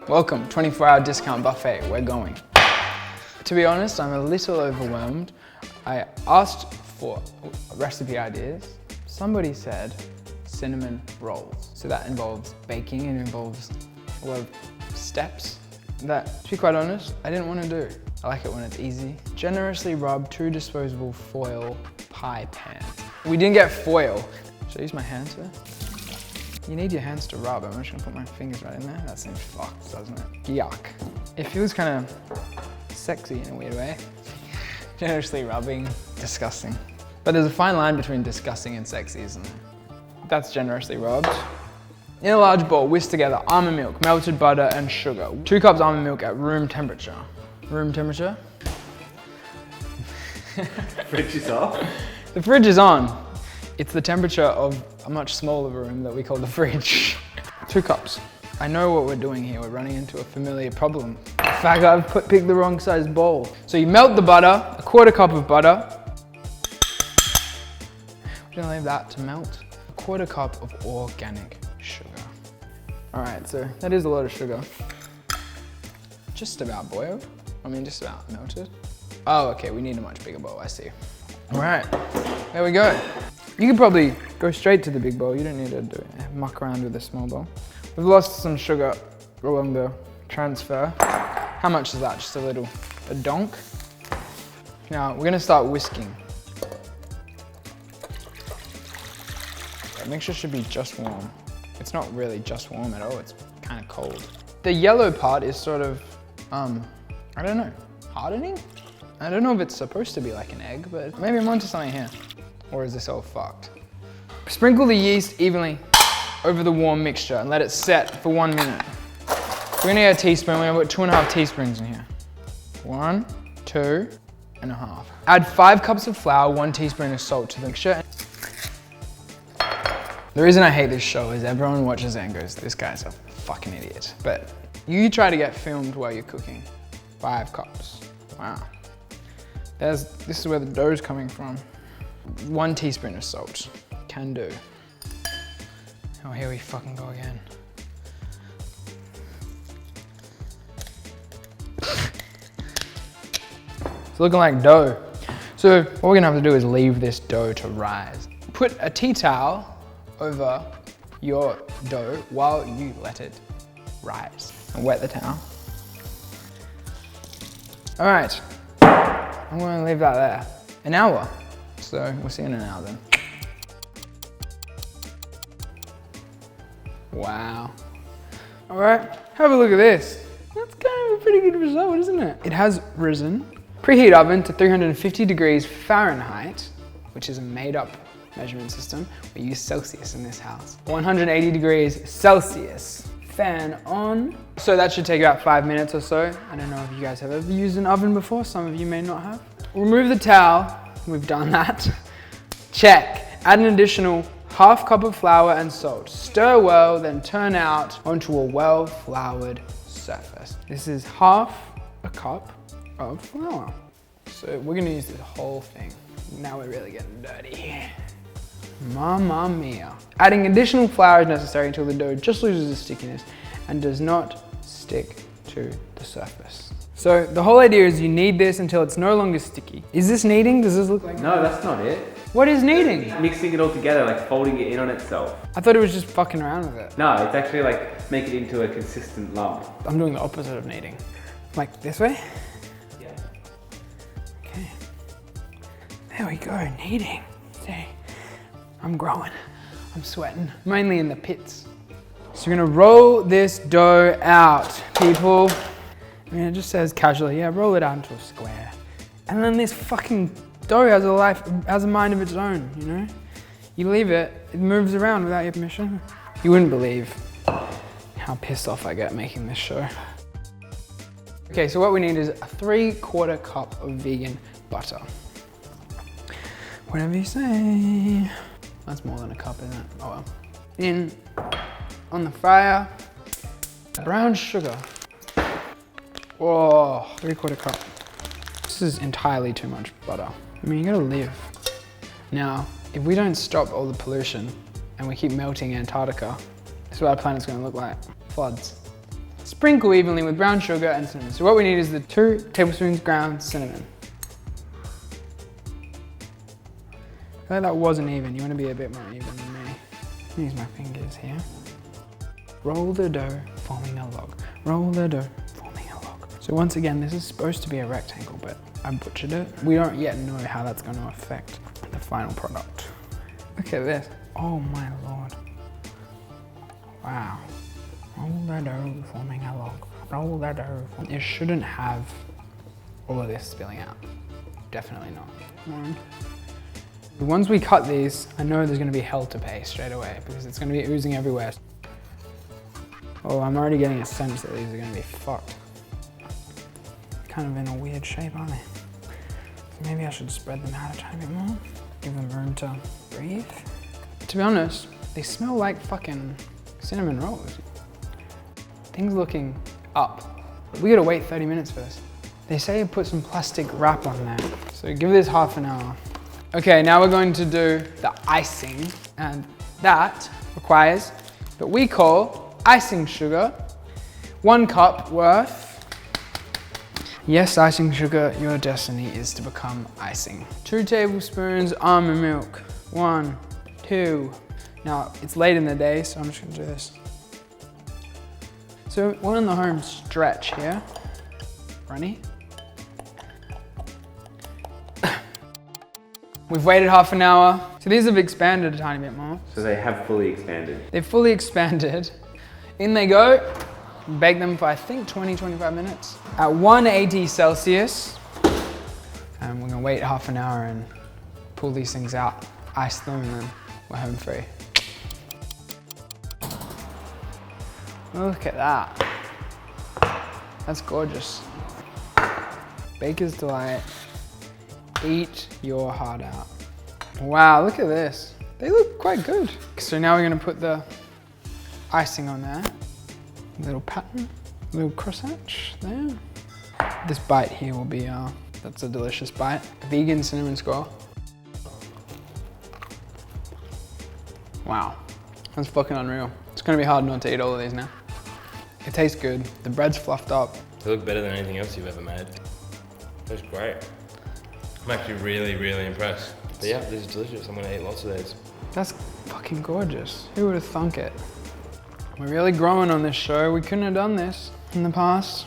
Welcome, 24-hour discount buffet, we're going. To be honest, I'm a little overwhelmed. I asked for recipe ideas. Somebody said cinnamon rolls. So that involves baking and involves a lot of steps that, to be quite honest, I didn't want to do. I like it when it's easy. Generously rub 2 disposable foil pie pans. We didn't get foil. Should I use my hands here? You need your hands to rub. I'm just gonna put my fingers right in there. That seems fucked, doesn't it? Yuck. It feels kind of sexy in a weird way. Generously rubbing, disgusting. But there's a fine line between disgusting and sexy, isn't there? That's generously rubbed. In a large bowl, whisk together almond milk, melted butter, and sugar. 2 cups almond milk at room temperature. Room temperature? Fridge is off? The fridge is on. It's the temperature of a much smaller room that we call the fridge. 2 cups. I know what we're doing here. We're running into a familiar problem. In fact, I've picked the wrong size bowl. So you melt the butter, 1/4 cup of butter. We're gonna leave that to melt. 1/4 cup of organic sugar. All right, so that is a lot of sugar. Just about boiled. I mean, just about melted. Oh, okay, we need a much bigger bowl, I see. All right, there we go. You could probably go straight to the big bowl. You don't need to muck around with the small bowl. We've lost some sugar along the transfer. How much is that? Just a donk? Now, we're gonna start whisking. The mixture should be just warm. It's not really just warm at all, it's kind of cold. The yellow part is sort of, I don't know, hardening? I don't know if it's supposed to be like an egg, but maybe I'm onto something here. Or is this all fucked? Sprinkle the yeast evenly over the warm mixture and let it set for 1 minute. We're gonna get a teaspoon. We're gonna put 2.5 teaspoons in here. 1, 2.5. Add 5 cups of flour, 1 teaspoon of salt to the mixture. The reason I hate this show is everyone watches it and goes, this guy's a fucking idiot. But you try to get filmed while you're cooking. 5 cups, wow. This is where the dough's coming from. 1 teaspoon of salt, can do. Oh, here we fucking go again. It's looking like dough. So what we're gonna have to do is leave this dough to rise. Put a tea towel over your dough while you let it rise. And wet the towel. All right, I'm gonna leave that there. An hour. So we'll see in an hour then. Wow. All right, have a look at this. That's kind of a pretty good result, isn't it? It has risen. Preheat oven to 350 degrees Fahrenheit, which is a made up measurement system. We use Celsius in this house. 180 degrees Celsius. Fan on. So that should take about 5 minutes or so. I don't know if you guys have ever used an oven before. Some of you may not have. Remove the towel. We've done that. Check. Add an additional 1/2 cup of flour and salt. Stir well, then turn out onto a well-floured surface. This is 1/2 cup of flour. So we're gonna use this whole thing. Now we're really getting dirty. Mamma mia. Adding additional flour is necessary until the dough just loses its stickiness and does not stick to the surface. So the whole idea is you knead this until it's no longer sticky. Is this kneading? Does this look like? No, that's not it. What is kneading? Mixing it all together, like folding it in on itself. I thought it was just fucking around with it. No, it's actually like make it into a consistent lump. I'm doing the opposite of kneading. Like this way? Yeah. Okay. There we go, kneading. See, I'm growing. I'm sweating, mainly in the pits. So we're gonna roll this dough out, people. I mean, it just says casually, yeah, roll it out into a square. And then this fucking dough has a mind of its own, you know? You leave it, it moves around without your permission. You wouldn't believe how pissed off I get making this show. Okay, so what we need is a 3/4 cup of vegan butter. Whatever you say. That's more than a cup, isn't it? Oh well. In, on the fire, brown sugar. Whoa, 3/4 cup. This is entirely too much butter. I mean, you gotta live. Now, if we don't stop all the pollution and we keep melting Antarctica, this is what our planet's gonna look like. Floods. Sprinkle evenly with brown sugar and cinnamon. So what we need is the 2 tablespoons ground cinnamon. I feel like that wasn't even. You want to be a bit more even than me. Use my fingers here. Roll the dough, forming a log. Roll the dough, forming a log. So once again, this is supposed to be a rectangle, but I butchered it. We don't yet know how that's going to affect the final product. Look at this. Oh my Lord. Wow. Roll the dough, forming a log. Roll the dough. It shouldn't have all of this spilling out. Definitely not. Once we cut these, I know there's going to be hell to pay straight away because it's going to be oozing everywhere. Oh, I'm already getting a sense that these are going to be fucked. Kind of in a weird shape, aren't they? So maybe I should spread them out a tiny bit more. Give them room to breathe. To be honest, they smell like fucking cinnamon rolls. Things looking up. We gotta wait 30 minutes for this. They say put some plastic wrap on there. So give this half an hour. Okay, now we're going to do the icing, and that requires what we call icing sugar. 1 cup worth. Yes, icing sugar, your destiny is to become icing. 2 tablespoons almond milk. 1, 2. Now, it's late in the day, so I'm just gonna do this. So we're on the home stretch here. Ready? We've waited half an hour. So these have expanded a tiny bit more. So they have fully expanded. They've fully expanded. In they go. Bake them for I think 20-25 minutes at 180 Celsius. And we're gonna wait half an hour and pull these things out, ice them, and then we're home free. Look at that. That's gorgeous. Baker's Delight. Eat your heart out. Wow, look at this. They look quite good. So now we're gonna put the icing on there. Little pattern, little croissant there. This bite here will be, that's a delicious bite. Vegan cinnamon scroll. Wow, that's fucking unreal. It's gonna be hard not to eat all of these now. It tastes good. The bread's fluffed up. They look better than anything else you've ever made. That's great. I'm actually really, really impressed. But yeah, this is delicious. I'm gonna eat lots of these. That's fucking gorgeous. Who would have thunk it? We're really growing on this show. We couldn't have done this in the past.